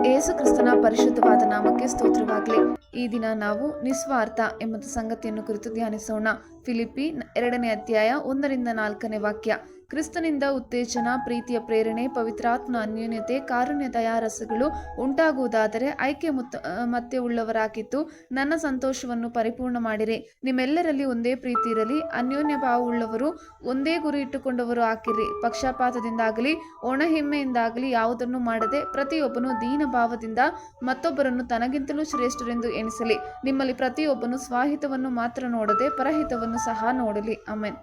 ಯೇಸು ಕ್ರಿಸ್ತನ ಪರಿಶುದ್ಧವಾದ ನಾಮಕ್ಕೆ ಸ್ತೋತ್ರವಾಗಲಿ. ಈ ದಿನ ನಾವು ನಿಸ್ವಾರ್ಥ ಎಂಬ ಸಂಗತಿಯನ್ನು ಕುರಿತು ಧ್ಯಾನಿಸೋಣ. ಫಿಲಿಪ್ಪಿ 2ನೇ ಅಧ್ಯಾಯ 1-4 ವಾಕ್ಯ. ಕ್ರಿಸ್ತನಿಂದ ಉತ್ತೇಜನ, ಪ್ರೀತಿಯ ಪ್ರೇರಣೆ, ಪವಿತ್ರಾತ್ಮನ ಅನ್ಯೋನ್ಯತೆ, ಕಾರುಣ್ಯ ದಯಾರಸಗಳು ಉಂಟಾಗುವುದಾದರೆ ಐಕ್ಯ ಮತ್ತೆ ಉಳ್ಳವರಾಗಿದ್ದು ನನ್ನ ಸಂತೋಷವನ್ನು ಪರಿಪೂರ್ಣ ಮಾಡಿರಿ. ನಿಮ್ಮೆಲ್ಲರಲ್ಲಿ ಒಂದೇ ಪ್ರೀತಿ ಇರಲಿ, ಅನ್ಯೋನ್ಯ ಭಾವವುಳ್ಳವರು, ಒಂದೇ ಗುರಿ ಇಟ್ಟುಕೊಂಡವರು ಆಗಿರಿ. ಪಕ್ಷಪಾತದಿಂದಾಗಲಿ ಒಣಹೆಮ್ಮೆಯಿಂದಾಗಲಿ ಯಾವುದನ್ನು ಮಾಡದೆ ಪ್ರತಿಯೊಬ್ಬನು ದೀನ ಭಾವದಿಂದ ಮತ್ತೊಬ್ಬರನ್ನು ತನಗಿಂತಲೂ ಶ್ರೇಷ್ಠರೆಂದು ಎಣಿಸಲಿ. ನಿಮ್ಮಲ್ಲಿ ಪ್ರತಿಯೊಬ್ಬನು ಸ್ವಹಿತವನ್ನು ಮಾತ್ರ ನೋಡದೆ ಪರಹಿತವನ್ನು ಸಹ ನೋಡಲಿ. ಆಮೆನ್.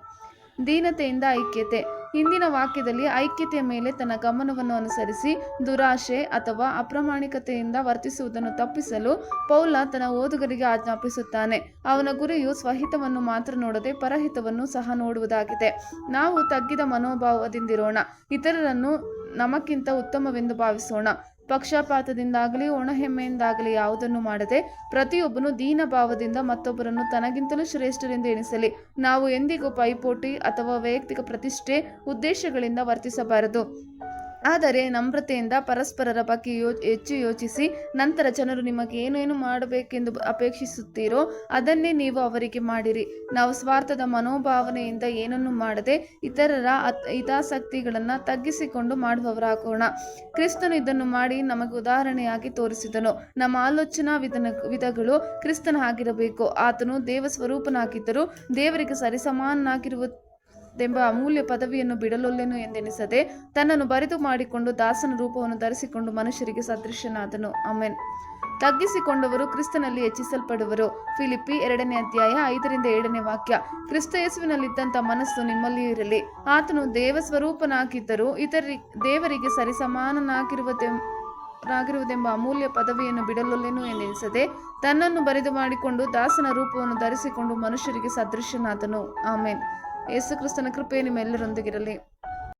ದೀನತೆಯಿಂದ ಐಕ್ಯತೆ. ಹಿಂದಿನ ವಾಕ್ಯದಲ್ಲಿ ಐಕ್ಯತೆಯ ಮೇಲೆ ತನ್ನ ಗಮನವನ್ನು ಅನುಸರಿಸಿ ದುರಾಶೆ ಅಥವಾ ಅಪ್ರಾಮಾಣಿಕತೆಯಿಂದ ವರ್ತಿಸುವುದನ್ನು ತಪ್ಪಿಸಲು ಪೌಲ ತನ್ನ ಓದುಗರಿಗೆ ಆಜ್ಞಾಪಿಸುತ್ತಾನೆ. ಅವನ ಗುರಿಯು ಸ್ವಹಿತವನ್ನು ಮಾತ್ರ ನೋಡದೆ ಪರಹಿತವನ್ನು ಸಹ ನೋಡುವುದಾಗಿದೆ. ನಾವು ತಗ್ಗಿದ ಮನೋಭಾವದಿಂದಿರೋಣ, ಇತರರನ್ನು ನಮಗಿಂತ ಉತ್ತಮವೆಂದು ಭಾವಿಸೋಣ. ಪಕ್ಷಪಾತದಿಂದಾಗಲಿ ಒಣಹೆಮ್ಮೆಯಿಂದಾಗಲಿ ಯಾವುದನ್ನು ಮಾಡದೆ ಪ್ರತಿಯೊಬ್ಬನು ದೀನ ಭಾವದಿಂದ ಮತ್ತೊಬ್ಬರನ್ನು ತನಗಿಂತಲೂ ಶ್ರೇಷ್ಠರೆಂದು ಎಣಿಸಲಿ. ನಾವು ಎಂದಿಗೂ ಪೈಪೋಟಿ ಅಥವಾ ವೈಯಕ್ತಿಕ ಪ್ರತಿಷ್ಠೆ ಉದ್ದೇಶಗಳಿಂದ ವರ್ತಿಸಬಾರದು. ಆದರೆ ನಮ್ರತೆಯಿಂದ ಪರಸ್ಪರರ ಬಗ್ಗೆ ಹೆಚ್ಚು ಯೋಚಿಸಿ ನಂತರ ಜನರು ನಿಮಗೆ ಏನೇನು ಮಾಡಬೇಕೆಂದು ಅಪೇಕ್ಷಿಸುತ್ತೀರೋ ಅದನ್ನೇ ನೀವು ಅವರಿಗೆ ಮಾಡಿರಿ. ನಾವು ಸ್ವಾರ್ಥದ ಮನೋಭಾವನೆಯಿಂದ ಏನನ್ನು ಮಾಡದೆ ಇತರರ ಹಿತಾಸಕ್ತಿಗಳನ್ನು ತಗ್ಗಿಸಿಕೊಂಡು ಮಾಡುವವರಾಗೋಣ. ಕ್ರಿಸ್ತನು ಇದನ್ನು ಮಾಡಿ ನಮಗೆ ಉದಾಹರಣೆಯಾಗಿ ತೋರಿಸಿದನು. ನಮ್ಮ ಆಲೋಚನಾ ವಿಧಗಳು ಕ್ರಿಸ್ತನ ಆಗಿರಬೇಕು. ಆತನು ದೇವ ಸ್ವರೂಪನಾಗಿದ್ದರೂ ದೇವರಿಗೆ ಸರಿಸಮಾನನಾಗಿರುವ ಎಂಬ ಅಮೂಲ್ಯ ಪದವಿಯನ್ನು ಬಿಡಲೊಲ್ಲೆನು ಎಂದೆನಿಸದೆ ತನ್ನನ್ನು ಬರಿದು ಮಾಡಿಕೊಂಡು ದಾಸನ ರೂಪವನ್ನು ಧರಿಸಿಕೊಂಡು ಮನುಷ್ಯರಿಗೆ ಸದೃಶ್ಯನಾದನು. ಆಮೆನ್. ತಗ್ಗಿಸಿಕೊಂಡವರು ಕ್ರಿಸ್ತನಲ್ಲಿ ಹೆಚ್ಚಿಸಲ್ಪಡುವರು. ಫಿಲಿಪ್ಪಿ 2ನೇ ಅಧ್ಯಾಯ 5-7 ವಾಕ್ಯ. ಕ್ರಿಸ್ತ ಯೇಸುವಿನಲ್ಲಿದ್ದಂಥ ಮನಸ್ಸು ನಿಮ್ಮಲ್ಲಿಯೂ ಇರಲಿ. ಆತನು ದೇವ ಸ್ವರೂಪನಾಗಿದ್ದರೂ ದೇವರಿಗೆ ಸರಿಸಮಾನನಾಗಿರುವುದೆಂಬ ಅಮೂಲ್ಯ ಪದವಿಯನ್ನು ಬಿಡಲೊಲ್ಲೆನು ಎಂದೆನಿಸದೆ ತನ್ನನ್ನು ಬರಿದು ಮಾಡಿಕೊಂಡು ದಾಸನ ರೂಪವನ್ನು ಧರಿಸಿಕೊಂಡು ಮನುಷ್ಯರಿಗೆ ಸದೃಶ್ಯನಾದನು. ಆಮೆನ್. ಯೇಸು ಕ್ರಿಸ್ತನ ಕೃಪೆ ನಿಮ್ಮೆಲ್ಲರೊಂದಿಗಿರಲಿ.